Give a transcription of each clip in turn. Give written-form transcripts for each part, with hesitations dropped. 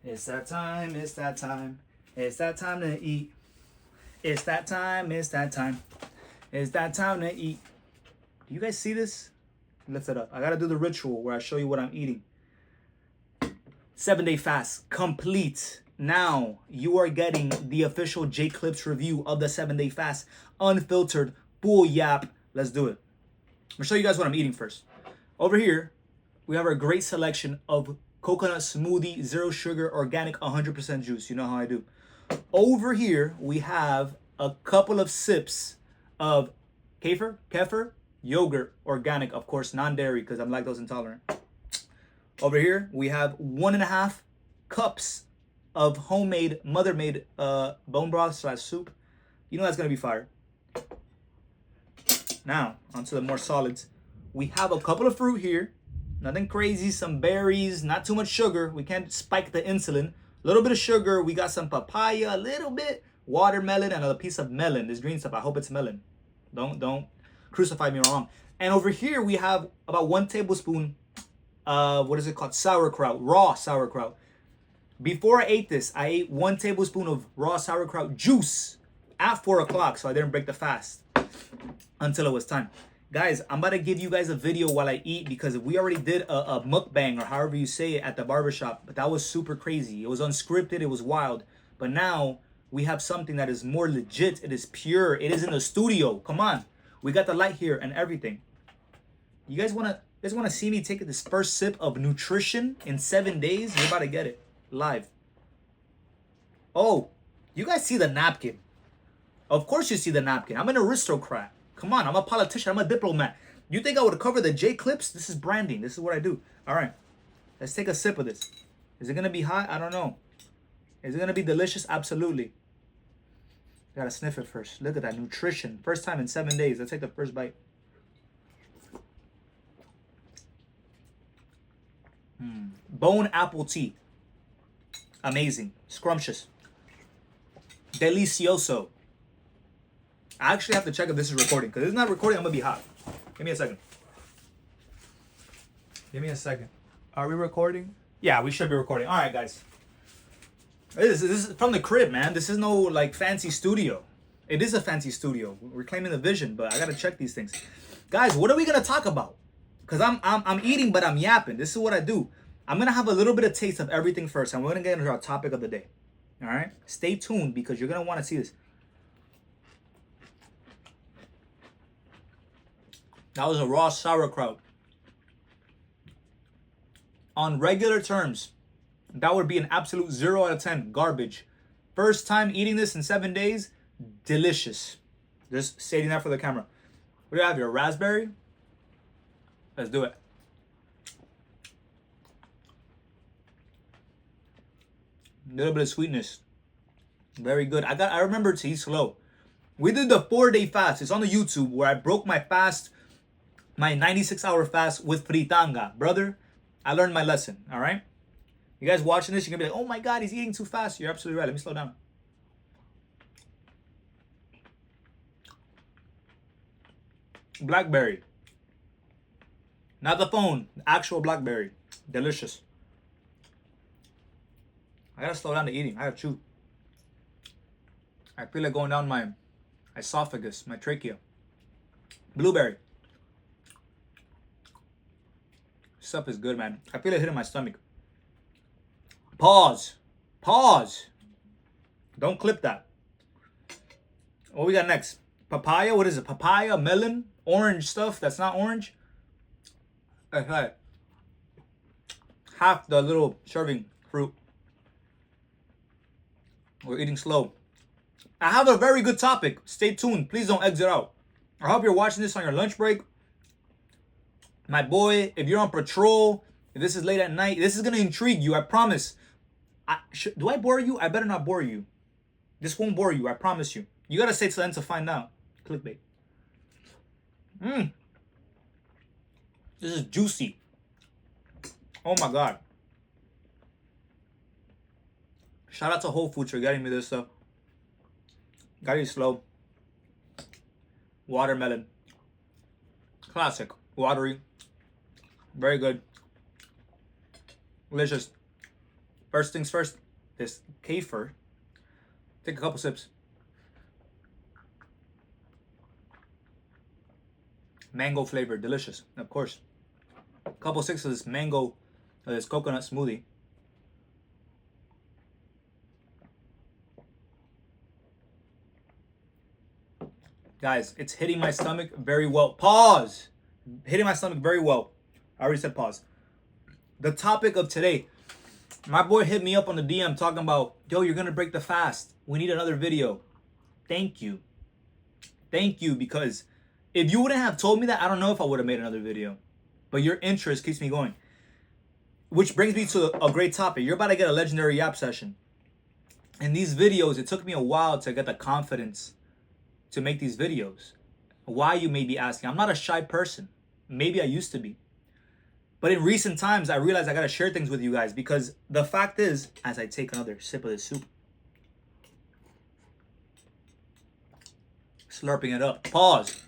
It's that time, it's that time. It's that time to eat. It's that time, it's that time. It's that time to eat. Do you guys see this? Lift it up. I gotta do the ritual where I show you what I'm eating. 7-day fast complete. Now you are getting the official Jclip's review of the 7-day fast. Unfiltered, bull yap. Let's do it. I'm gonna show you guys what I'm eating first. Over here, we have our great selection of coconut smoothie, zero sugar, organic, 100% juice. You know how I do. Over here, we have a couple of sips of kefir, yogurt, organic, of course, non-dairy because I'm lactose intolerant. Over here, we have 1.5 cups of homemade, mother-made bone broth / soup. You know that's gonna be fire. Now, onto the more solids. We have a couple of fruit here. Nothing crazy, some berries, not too much sugar. We can't spike the insulin. A little bit of sugar. We got some papaya, a little bit, watermelon, and a piece of melon. This green stuff, I hope it's melon. Don't crucify me wrong. And over here, we have about 1 tablespoon of, what is it called? Sauerkraut, raw sauerkraut. Before I ate this, I ate 1 tablespoon of raw sauerkraut juice at 4 o'clock, so I didn't break the fast until it was time. Guys, I'm about to give you guys a video while I eat because we already did a mukbang or however you say it at the barbershop, but that was super crazy. It was unscripted, it was wild. But now we have something that is more legit. It is pure. It is in the studio. Come on. We got the light here and everything. You guys wanna see me take this first sip of nutrition in 7 days? You're about to get it live. Oh, you guys see the napkin. Of course you see the napkin. I'm an aristocrat. Come on, I'm a politician. I'm a diplomat. You think I would cover the Jclips? This is branding. This is what I do. All right, let's take a sip of this. Is it gonna be hot? I don't know. Is it gonna be delicious? Absolutely. Gotta sniff it first. Look at that nutrition. First time in 7 days. Let's take the first bite. Bone apple tea. Amazing. Scrumptious. Delicioso. I actually have to check if this is recording. Because if it's not recording, I'm going to be hot. Give me a second. Give me a second. Are we recording? Yeah, we should be recording. All right, guys. This is from the crib, man. This is no like fancy studio. It is a fancy studio. We're claiming the vision, but I got to check these things. Guys, what are we going to talk about? Because I'm eating, but I'm yapping. This is what I do. I'm going to have a little bit of taste of everything first. And we're going to get into our topic of the day. All right? Stay tuned because you're going to want to see this. That was a raw sauerkraut. On regular terms, that would be an absolute 0 out of 10. Garbage. First time eating this in 7 days, delicious. Just stating that for the camera. What do you have here? Raspberry? Let's do it. A little bit of sweetness. Very good. I remember to eat slow. We did the 4-day fast. It's on the YouTube where I broke my fast, my 96-hour fast with fritanga. Brother, I learned my lesson, all right? You guys watching this, you're going to be like, oh my God, he's eating too fast. You're absolutely right. Let me slow down. Blackberry. Not the phone, the actual blackberry. Delicious. I gotta slow down the eating. I gotta chew. I feel it going down my esophagus, my trachea. Blueberry. Stuff is good, man. I feel it hitting my stomach. Pause. Pause. Don't clip that. What we got next? Papaya. What is it? Papaya, melon, orange stuff. That's not orange. Okay. Half the little serving fruit. We're eating slow. I have a very good topic. Stay tuned. Please don't exit out. I hope you're watching this on your lunch break. My boy, if you're on patrol, if this is late at night, this is going to intrigue you. I promise. Do I bore you? I better not bore you. This won't bore you. I promise you. You got to stay till the end to find out. Clickbait. This is juicy. Oh my God. Shout out to Whole Foods for getting me this stuff. Gotta eat slow. Watermelon. Classic. Watery. Very good. Delicious. First things first, this kefir. Take a couple sips. Mango flavor, delicious. Of course. A couple sips of this mango, this coconut smoothie. Guys, it's hitting my stomach very well. Pause. Hitting my stomach very well. I already said pause. The topic of today. My boy hit me up on the DM talking about, yo, you're going to break the fast. We need another video. Thank you. Thank you, because if you wouldn't have told me that, I don't know if I would have made another video. But your interest keeps me going. Which brings me to a great topic. You're about to get a legendary yap session. In these videos, it took me a while to get the confidence to make these videos. Why, you may be asking? I'm not a shy person. Maybe I used to be. But in recent times, I realized I got to share things with you guys, because the fact is, as I take another sip of this soup, slurping it up. Pause.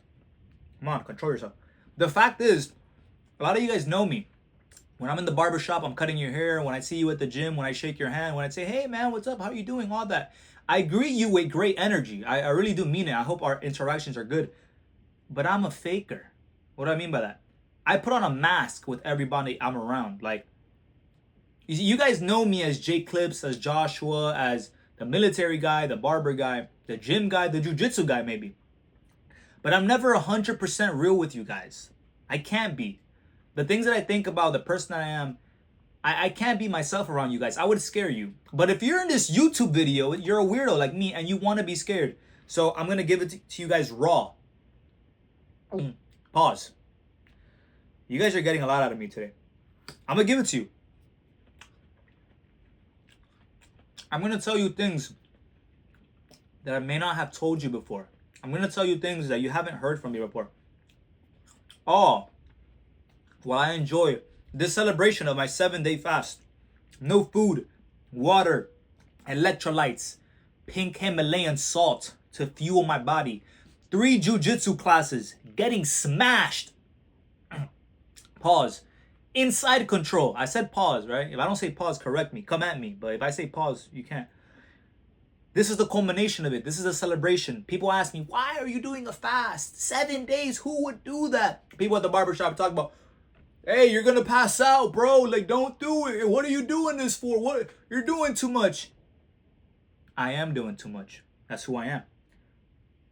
Come on, control yourself. The fact is, a lot of you guys know me. When I'm in the barbershop, I'm cutting your hair. When I see you at the gym, when I shake your hand, when I say, hey man, what's up? How are you doing? All that. I greet you with great energy. I really do mean it. I hope our interactions are good. But I'm a faker. What do I mean by that? I put on a mask with everybody I'm around. Like, you guys know me as Jclip, as Joshua, as the military guy, the barber guy, the gym guy, the jiu-jitsu guy maybe. But I'm never 100% real with you guys. I can't be. The things that I think about, the person that I am, I can't be myself around you guys. I would scare you. But if you're in this YouTube video, you're a weirdo like me and you want to be scared. So I'm going to give it to you guys raw. Pause. You guys are getting a lot out of me today. I'm going to give it to you. I'm going to tell you things that I may not have told you before. I'm going to tell you things that you haven't heard from me before. Oh, while I enjoy this celebration of my 7-day fast. No food, water, electrolytes, pink Himalayan salt to fuel my body. 3 jiu-jitsu classes, getting smashed. Pause. Inside control. I said pause, right? If I don't say pause, correct me. Come at me. But if I say pause, you can't. This is the culmination of it. This is a celebration. People ask me, why are you doing a fast? 7 days, who would do that? People at the barbershop talk about, hey, you're going to pass out, bro. Like, don't do it. What are you doing this for? What? You're doing too much. I am doing too much. That's who I am.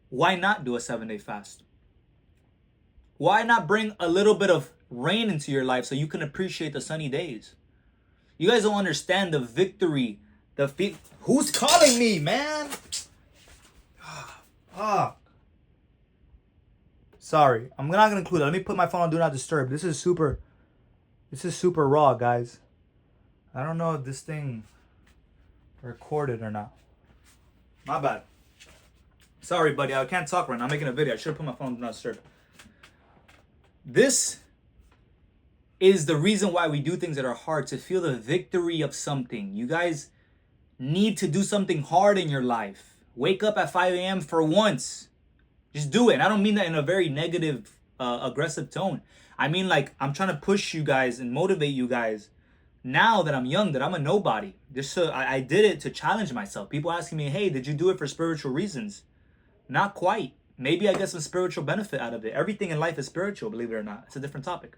Why not do a 7-day fast? Why not bring a little bit of rain into your life so you can appreciate the sunny days? You guys don't understand the victory, Who's calling me, man? Sorry, I'm not gonna include it. Let me put my phone on Do Not Disturb. This is super raw, guys. I don't know if this thing recorded or not. My bad. Sorry, buddy. I can't talk right now. I'm making a video. I should have put my phone on Do Not Disturb. This is the reason why we do things that are hard, to feel the victory of something. You guys need to do something hard in your life. Wake up at 5 a.m. for once. Just do it. And I don't mean that in a very negative, aggressive tone. I mean, like, I'm trying to push you guys and motivate you guys now that I'm young, that I'm a nobody. I did it to challenge myself. People asking me, hey, did you do it for spiritual reasons? Not quite. Maybe I get some spiritual benefit out of it. Everything in life is spiritual, believe it or not. It's a different topic.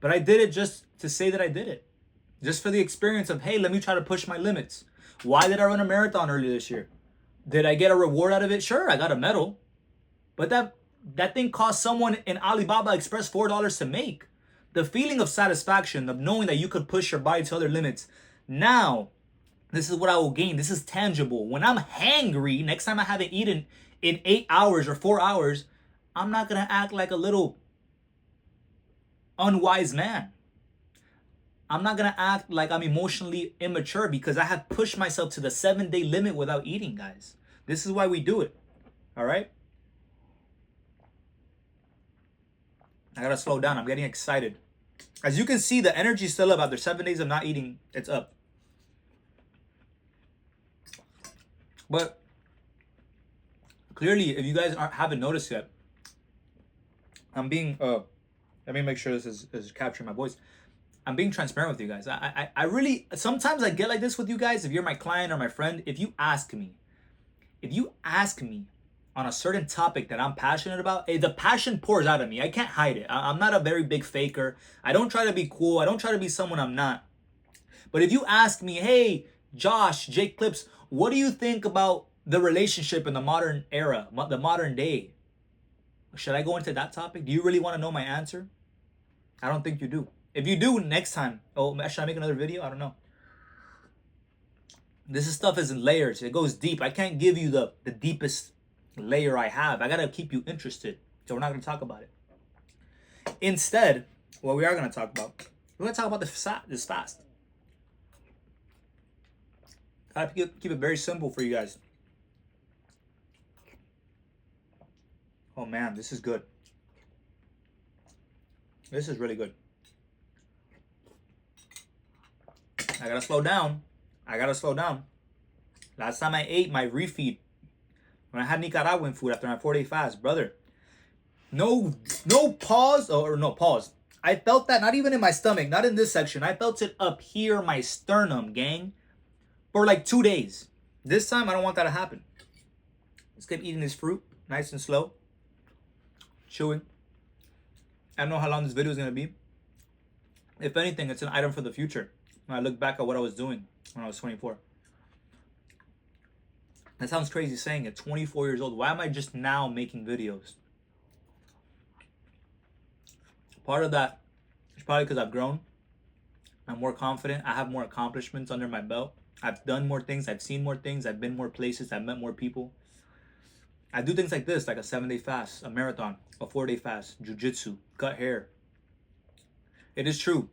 But I did it just to say that I did it. Just for the experience of, hey, let me try to push my limits. Why did I run a marathon earlier this year? Did I get a reward out of it? Sure, I got a medal. But that thing cost someone in Alibaba Express $4 to make. The feeling of satisfaction, of knowing that you could push your body to other limits. Now, this is what I will gain. This is tangible. When I'm hangry, next time I haven't eaten in 8 hours or 4 hours, I'm not going to act like a little unwise man. I'm not going to act like I'm emotionally immature because I have pushed myself to the 7-day limit without eating, guys. This is why we do it. All right? I got to slow down. I'm getting excited. As you can see, the energy's still up after 7 days of not eating. It's up. But clearly, if you guys haven't noticed yet, I'm being... let me make sure this is capturing my voice. I'm being transparent with you guys. I really, sometimes I get like this with you guys. If you're my client or my friend, if you ask me on a certain topic that I'm passionate about, the passion pours out of me. I can't hide it. I'm not a very big faker. I don't try to be cool. I don't try to be someone I'm not. But if you ask me, hey, Josh, Jclips, what do you think about the relationship in the modern era, the modern day? Should I go into that topic? Do you really want to know my answer? I don't think you do. If you do, next time. Oh, should I make another video? I don't know. This stuff is in layers. It goes deep. I can't give you the deepest layer I have. I got to keep you interested. So we're not going to talk about it. Instead, what we are going to talk about, we're going to talk about this fast. I have to keep it very simple for you guys. Oh man, this is good. This is really good. I gotta slow down. Last time I ate my refeed, when I had Nicaraguan food after my 4-day fast, brother, no pause, or no pause. I felt that not even in my stomach, not in this section. I felt it up here, my sternum, gang, for like 2 days. This time, I don't want that to happen. Let's keep eating this fruit, nice and slow. Chewing. I don't know how long this video is going to be. If anything, it's an item for the future. When I look back at what I was doing when I was 24. That sounds crazy saying it. 24 years old. Why am I just now making videos? Part of that is probably because I've grown. I'm more confident. I have more accomplishments under my belt. I've done more things. I've seen more things. I've been more places. I've met more people. I do things like this, like a 7-day fast, a marathon, a 4-day fast, jiu-jitsu, cut hair. It is true.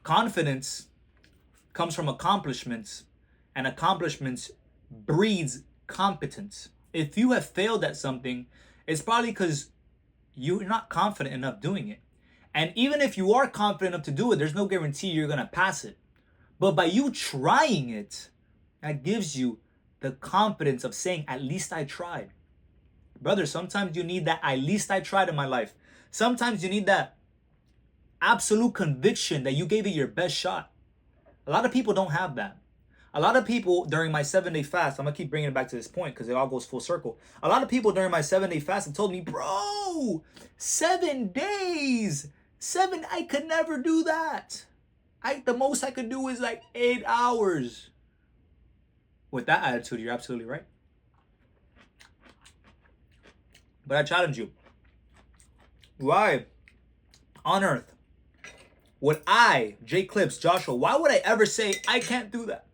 Confidence comes from accomplishments, and accomplishments breeds competence. If you have failed at something, it's probably because you're not confident enough doing it. And even if you are confident enough to do it, there's no guarantee you're going to pass it. But by you trying it, that gives you the confidence of saying, at least I tried. Brother, sometimes you need that, at least I tried in my life. Sometimes you need that absolute conviction that you gave it your best shot. A lot of people don't have that. A lot of people during my 7-day fast, I'm going to keep bringing it back to this point because it all goes full circle. A lot of people during my 7-day fast have told me, bro, 7 days, I could never do that. The most I could do is like 8 hours. With that attitude, you're absolutely right. But I challenge you. Why on earth would I, Jclips, Joshua, why would I ever say I can't do that?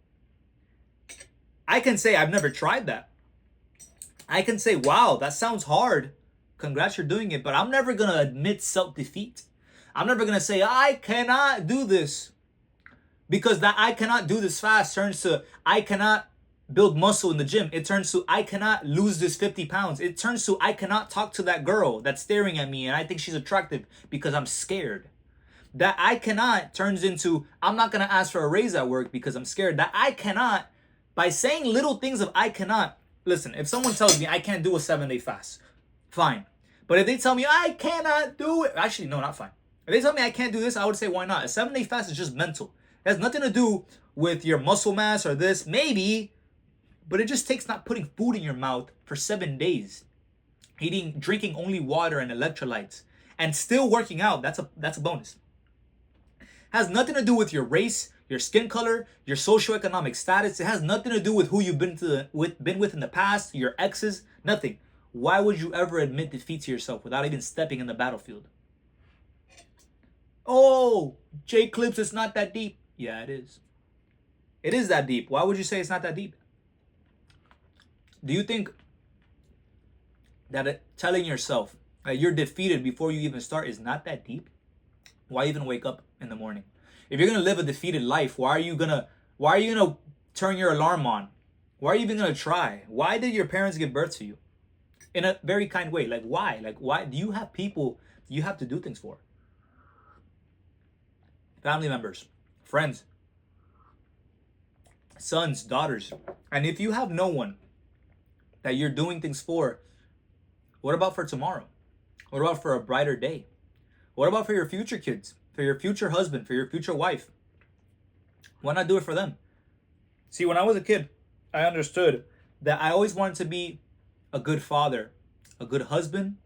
I can say I've never tried that. I can say, wow, that sounds hard. Congrats, you're doing it. But I'm never going to admit self-defeat. I'm never going to say I cannot do this. Because that I cannot do this fast turns to I cannot build muscle in the gym. It turns to I cannot lose this 50 pounds. It turns to I cannot talk to that girl that's staring at me and I think she's attractive because I'm scared. That I cannot turns into I'm not going to ask for a raise at work because I'm scared. That I cannot, by saying little things of I cannot. Listen, if someone tells me I can't do a 7-day fast, fine. But if they tell me I cannot do it, actually, no, not fine. If they tell me I can't do this, I would say why not? A 7-day fast is just mental. It has nothing to do with your muscle mass or this. Maybe, but it just takes not putting food in your mouth for 7 days. Drinking only water and electrolytes. And still working out. That's a bonus. Has nothing to do with your race, your skin color, your socioeconomic status. It has nothing to do with who you've been with in the past, your exes, nothing. Why would you ever admit defeat to yourself without even stepping in the battlefield? Oh, Jclips, it's not that deep. Yeah, it is. It is that deep. Why would you say it's not that deep? Do you think that telling yourself that you're defeated before you even start is not that deep? Why even wake up in the morning? If you're gonna live a defeated life, why are you gonna turn your alarm on? Why are you even gonna try? Why did your parents give birth to you? In a very kind way. Like why? Like why do you have people you have to do things for? Family members, friends, sons, daughters. And if you have no one that you're doing things for, what about for tomorrow? What about for a brighter day? What about for your future kids? for your future husband, for your future wife. Why not do it for them? See, when I was a kid, I understood that I always wanted to be a good father, a good husband,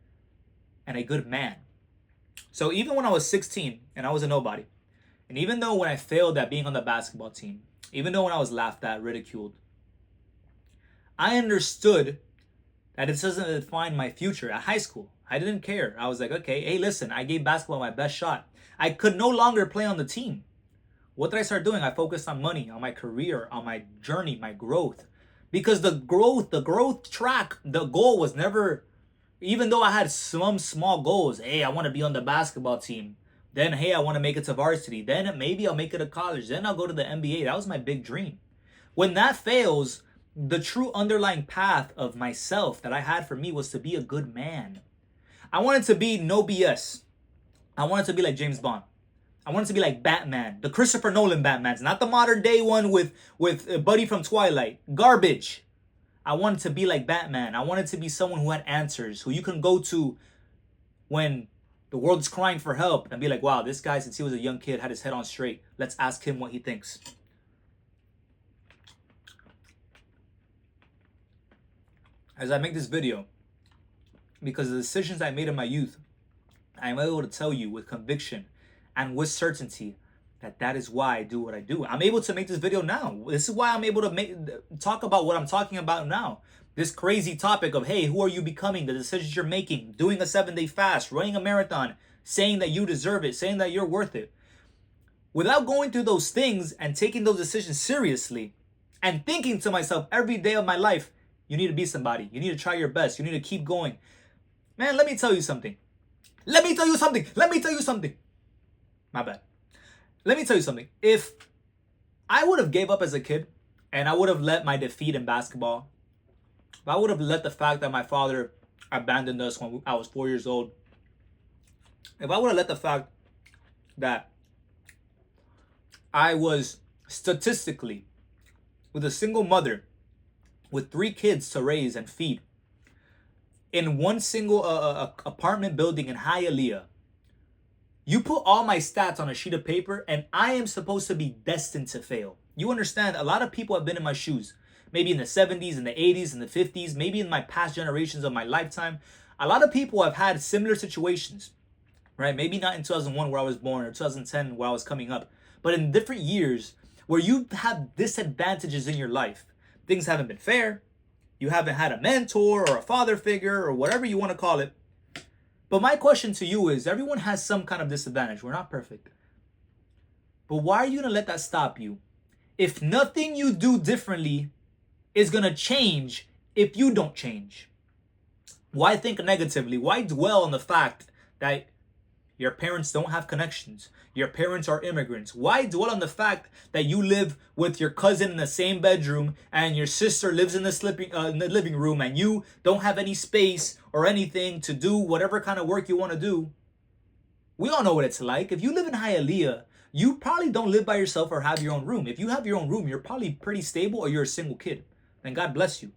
and a good man. So even when I was 16 and I was a nobody, and even though when I failed at being on the basketball team, even though when I was laughed at, ridiculed, I understood that it doesn't define my future at high school. I didn't care. I was like, okay, hey, listen, I gave basketball my best shot. I could no longer play on the team. What did I start doing? I focused on money, on my career, on my journey, my growth. Because the growth track, the goal was never, even though I had some small goals. Hey, I want to be on the basketball team. Then, hey, I want to make it to varsity. Then maybe I'll make it to college. Then I'll go to the NBA. That was my big dream. When that fails, the true underlying path of myself that I had for me was to be a good man. I wanted to be no BS. I wanted to be like James Bond. I wanted to be like Batman, the Christopher Nolan Batmans, not the modern day one with Buddy from Twilight. Garbage. I wanted to be like Batman. I wanted to be someone who had answers, who you can go to when the world is crying for help and be like, wow, this guy, since he was a young kid, had his head on straight. Let's ask him what he thinks. As I make this video, because the decisions I made in my youth, I am able to tell you with conviction and with certainty that is why I do what I do. I'm able to make this video now. This is why I'm able to talk about what I'm talking about now. This crazy topic of, hey, who are you becoming? The decisions you're making, doing a 7-day fast, running a marathon, saying that you deserve it, saying that you're worth it. Without going through those things and taking those decisions seriously and thinking to myself every day of my life, you need to be somebody. You need to try your best. You need to keep going. Man, let me tell you something. Let me tell you something. My bad. Let me tell you something. If I would have gave up as a kid and I would have let my defeat in basketball, if I would have let the fact that my father abandoned us when I was 4 years old, if I would have let the fact that I was statistically with a single mother with 3 kids to raise and feed in one single apartment building in Hialeah, you put all my stats on a sheet of paper and I am supposed to be destined to fail. You understand? A lot of people have been in my shoes. Maybe in the 70s, in the 80s, in the 50s, maybe in my past generations of my lifetime. A lot of people have had similar situations, right? Maybe not in 2001 where I was born or 2010 where I was coming up, but in different years where you have disadvantages in your life. Things haven't been fair. You haven't had a mentor or a father figure or whatever you want to call it. But my question to you is, everyone has some kind of disadvantage. We're not perfect. But why are you going to let that stop you? If nothing you do differently is going to change if you don't change. Why think negatively? Why dwell on the fact that your parents don't have connections? Your parents are immigrants. Why dwell on the fact that you live with your cousin in the same bedroom and your sister lives in the living room and you don't have any space or anything to do whatever kind of work you want to do? We all know what it's like. If you live in Hialeah, you probably don't live by yourself or have your own room. If you have your own room, you're probably pretty stable or you're a single kid. Then God bless you.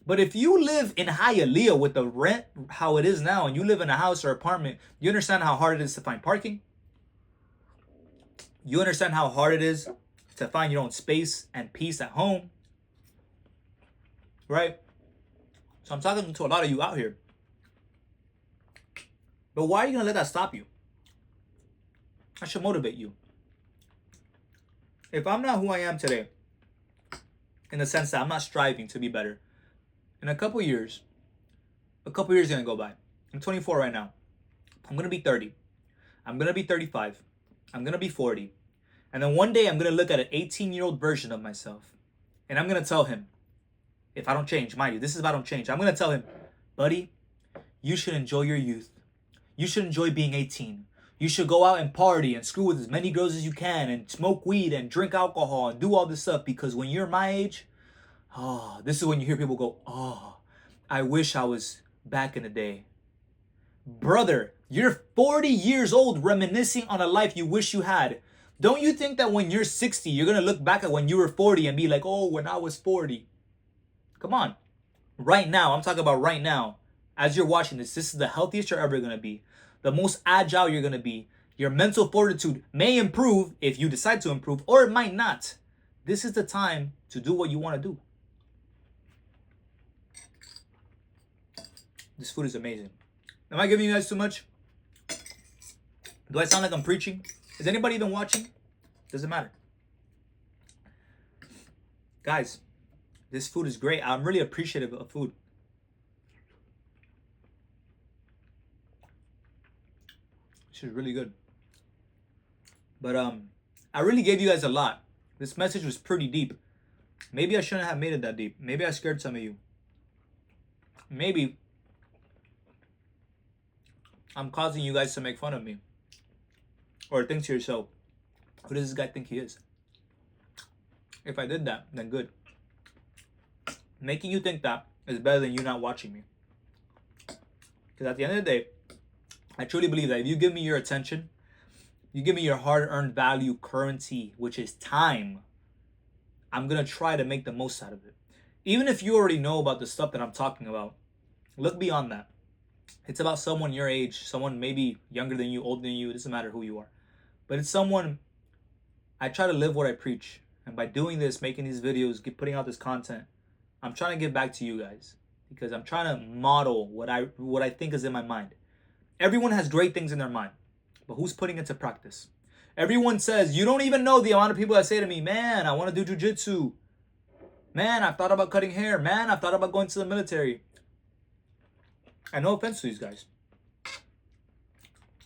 But if you live in Hialeah with the rent how it is now and you live in a house or apartment, you understand how hard it is to find parking? You understand how hard it is to find your own space and peace at home? Right? So I'm talking to a lot of you out here. But why are you going to let that stop you? That should motivate you. If I'm not who I am today, in the sense that I'm not striving to be better, in a couple years is going to go by. I'm 24 right now. I'm going to be 30. I'm going to be 35. I'm going to be 40. And then one day I'm going to look at an 18-year-old version of myself. And I'm going to tell him, if I don't change, mind you, this is if I don't change. I'm going to tell him, buddy, you should enjoy your youth. You should enjoy being 18. You should go out and party and screw with as many girls as you can and smoke weed and drink alcohol and do all this stuff. Because when you're my age, this is when you hear people go, I wish I was back in the day. Brother, you're 40 years old reminiscing on a life you wish you had. Don't you think that when you're 60, you're going to look back at when you were 40 and be like, oh, when I was 40? Come on. Right now, I'm talking about right now. As you're watching this is the healthiest you're ever going to be. The most agile you're going to be. Your mental fortitude may improve if you decide to improve, or it might not. This is the time to do what you want to do. This food is amazing. Am I giving you guys too much? Do I sound like I'm preaching? Is anybody even watching? Doesn't matter. Guys, this food is great. I'm really appreciative of food. This is really good. But I really gave you guys a lot. This message was pretty deep. Maybe I shouldn't have made it that deep. Maybe I scared some of you. Maybe I'm causing you guys to make fun of me. Or think to yourself, who does this guy think he is? If I did that, then good. Making you think that is better than you not watching me. Because at the end of the day, I truly believe that if you give me your attention, you give me your hard-earned value currency, which is time, I'm going to try to make the most out of it. Even if you already know about the stuff that I'm talking about, look beyond that. It's about someone your age, someone maybe younger than you, older than you. It doesn't matter who you are. But it's someone, I try to live what I preach. And by doing this, making these videos, putting out this content, I'm trying to give back to you guys. Because I'm trying to model what I think is in my mind. Everyone has great things in their mind. But who's putting it to practice? Everyone says, you don't even know the amount of people that say to me, man, I want to do jujitsu. Man, I've thought about cutting hair. Man, I've thought about going to the military. And no offense to these guys.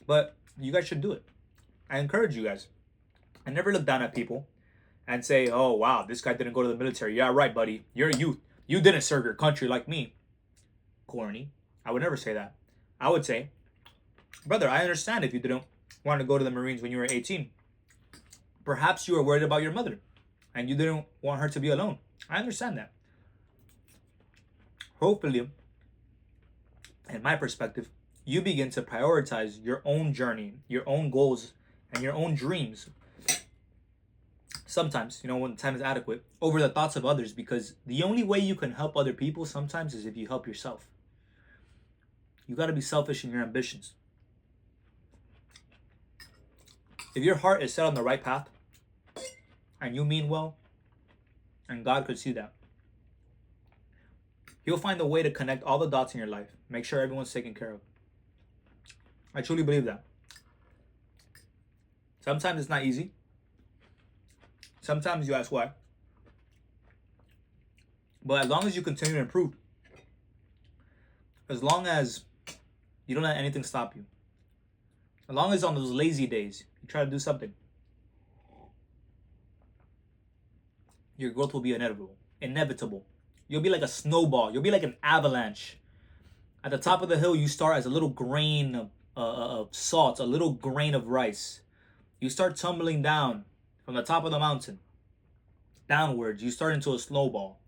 But you guys should do it. I encourage you guys. I never look down at people and say, oh, wow, this guy didn't go to the military. Yeah, right, buddy. You're a youth. You didn't serve your country like me. Corny. I would never say that. I would say, brother, I understand if you didn't want to go to the Marines when you were 18. Perhaps you were worried about your mother and you didn't want her to be alone. I understand that. Hopefully, in my perspective, you begin to prioritize your own journey, your own goals, and your own dreams. Sometimes, when time is adequate, over the thoughts of others, because the only way you can help other people sometimes is if you help yourself. You got to be selfish in your ambitions. If your heart is set on the right path, and you mean well, and God could see that, He'll find a way to connect all the dots in your life. Make sure everyone's taken care of. I truly believe that. Sometimes it's not easy. Sometimes you ask why. But as long as you continue to improve, as long as you don't let anything stop you, as long as on those lazy days, you try to do something, your growth will be inevitable. You'll be like a snowball. You'll be like an avalanche. At the top of the hill, you start as a little grain of salt, a little grain of rice. You start tumbling down from the top of the mountain. Downwards, you start into a snowball.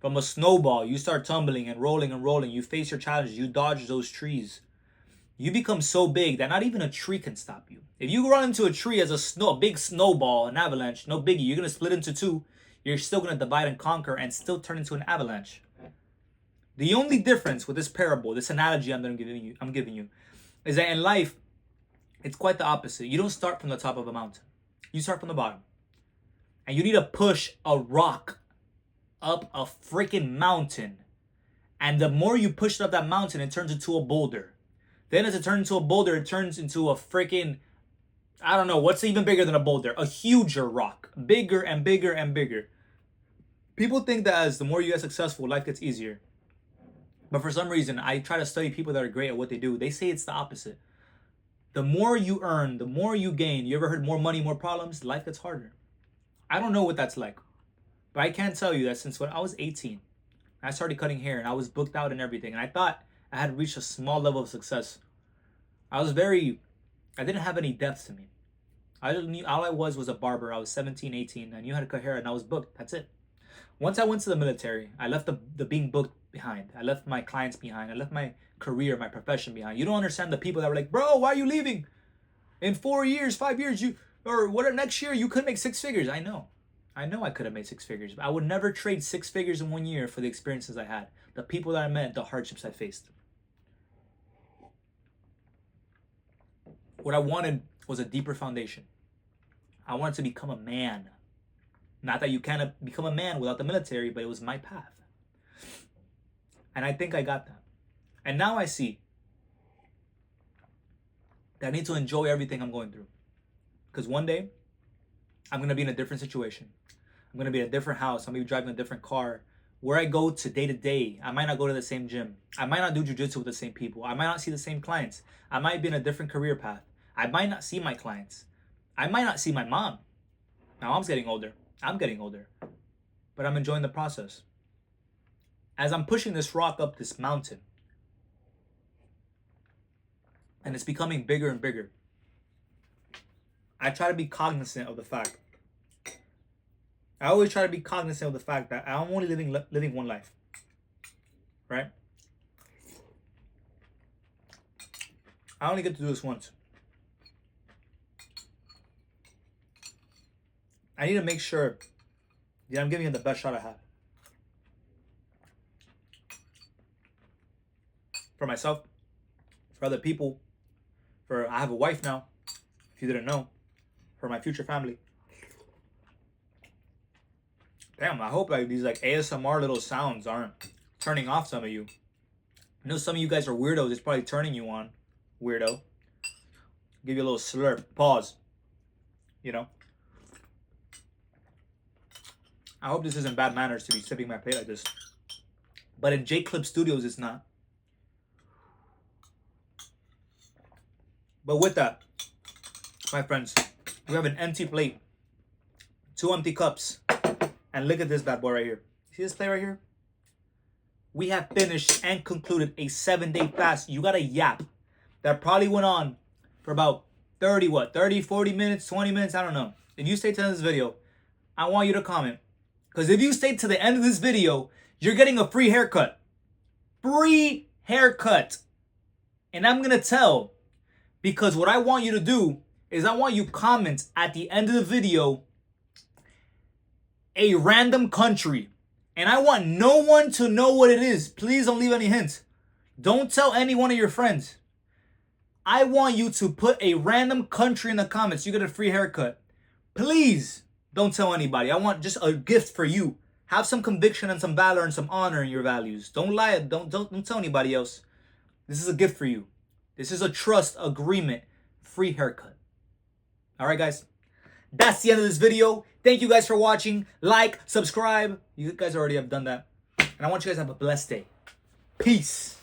From a snowball, you start tumbling and rolling and rolling. You face your challenges. You dodge those trees. You become so big that not even a tree can stop you. If you run into a tree as a big snowball, an avalanche, no biggie. You're going to split into two. You're still going to divide and conquer and still turn into an avalanche. The only difference with this parable, this analogy I'm giving you, is that in life, it's quite the opposite. You don't start from the top of a mountain. You start from the bottom. And you need to push a rock up a freaking mountain. And the more you push it up that mountain, it turns into a boulder. Then as it turns into a boulder, it turns into a freaking, I don't know, what's even bigger than a boulder? A huger rock. Bigger and bigger and bigger. People think that as the more you get successful, life gets easier. But for some reason, I try to study people that are great at what they do. They say it's the opposite. The more you earn, the more you gain. You ever heard more money, more problems? Life gets harder. I don't know what that's like. But I can tell you that since when I was 18, I started cutting hair and I was booked out and everything. And I thought I had reached a small level of success. I didn't have any depth to me. All I was a barber. I was 17, 18. I knew how to cut hair and I was booked. That's it. Once I went to the military, I left the being booked behind. I left my clients behind. I left my career, my profession behind. You don't understand the people that were like, bro, why are you leaving? In 4 years, 5 years, next year, you could make 6 figures. I know I could have made 6 figures. But I would never trade 6 figures in 1 year for the experiences I had, the people that I met, the hardships I faced. What I wanted was a deeper foundation. I wanted to become a man. Not that you can't become a man without the military, but it was my path. And I think I got that. And now I see that I need to enjoy everything I'm going through. Because one day, I'm going to be in a different situation. I'm going to be in a different house. I'm going to be driving a different car. Where I go to day to day, I might not go to the same gym. I might not do jujitsu with the same people. I might not see the same clients. I might be in a different career path. I might not see my clients. I might not see my mom. My mom's getting older. I'm getting older. But I'm enjoying the process. As I'm pushing this rock up this mountain, and it's becoming bigger and bigger, I try to be cognizant of the fact. I always try to be cognizant of the fact that I'm only living one life. Right? I only get to do this once. I need to make sure that I'm giving it the best shot I have. For myself, for other people, I have a wife now, if you didn't know, for my future family. Damn, I hope like these like ASMR little sounds aren't turning off some of you. I know some of you guys are weirdos. It's probably turning you on, weirdo. Give you a little slurp, pause. You know. I hope this isn't bad manners to be sipping my plate like this. But in Jclip Studios, it's not. But with that, my friends, we have an empty plate, 2 empty cups, and look at this bad boy right here. See this plate right here? We have finished and concluded a 7-day fast. You got a yap that probably went on for about 30, 40 minutes, 20 minutes, I don't know. If you stay to the end of this video, I want you to comment. Because if you stay to the end of this video, you're getting a free haircut. Free haircut. And I'm going to tell, because what I want you to do is I want you comment at the end of the video a random country. And I want no one to know what it is. Please don't leave any hints. Don't tell any one of your friends. I want you to put a random country in the comments. You get a free haircut. Please don't tell anybody. I want just a gift for you. Have some conviction and some valor and some honor in your values. Don't lie. Don't tell anybody else. This is a gift for you. This is a trust agreement. Free haircut. All right, guys. That's the end of this video. Thank you guys for watching. Like, subscribe. You guys already have done that. And I want you guys to have a blessed day. Peace.